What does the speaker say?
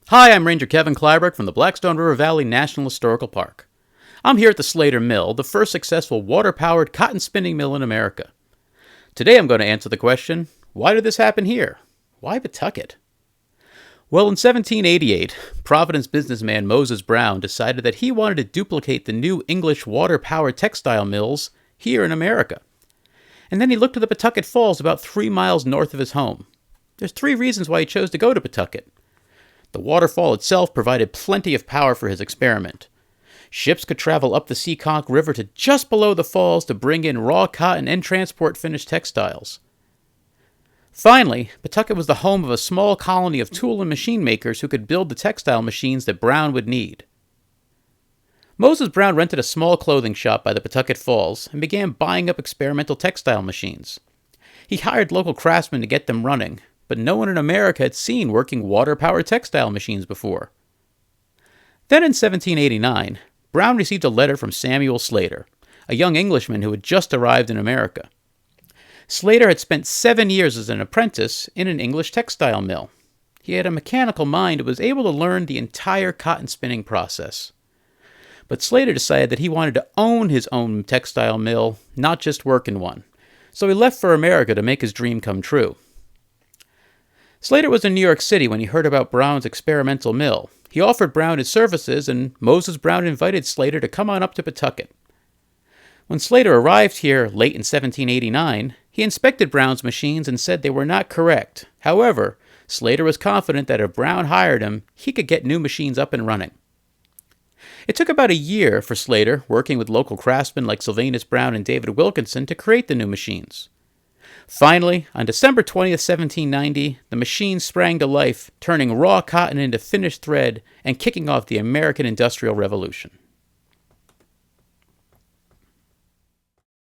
Hi, I'm Ranger Kevin Clyburn from the Blackstone River Valley National Historical Park. I'm here at the Slater Mill, the first successful water-powered cotton spinning mill in America. Today I'm going to answer the question, why did this happen here? Why Pawtucket? Well, in 1788, Providence businessman Moses Brown decided that he wanted to duplicate the new English water-powered textile mills here in America. And then he looked to the Pawtucket Falls about 3 miles north of his home. There's 3 reasons why he chose to go to Pawtucket. The waterfall itself provided plenty of power for his experiment. Ships could travel up the Seekonk River to just below the falls to bring in raw cotton and transport finished textiles. Finally, Pawtucket was the home of a small colony of tool and machine makers who could build the textile machines that Brown would need. Moses Brown rented a small clothing shop by the Pawtucket Falls and began buying up experimental textile machines. He hired local craftsmen to get them running, but no one in America had seen working water-powered textile machines before. Then in 1789, Brown received a letter from Samuel Slater, a young Englishman who had just arrived in America. Slater had spent 7 years as an apprentice in an English textile mill. He had a mechanical mind and was able to learn the entire cotton spinning process. But Slater decided that he wanted to own his own textile mill, not just work in one. So he left for America to make his dream come true. Slater was in New York City when he heard about Brown's experimental mill. He offered Brown his services, and Moses Brown invited Slater to come on up to Pawtucket. When Slater arrived here late in 1789, he inspected Brown's machines and said they were not correct. However, Slater was confident that if Brown hired him, he could get new machines up and running. It took about a year for Slater, working with local craftsmen like Sylvanus Brown and David Wilkinson, to create the new machines. Finally, on December 20th, 1790, the machine sprang to life, turning raw cotton into finished thread and kicking off the American Industrial Revolution.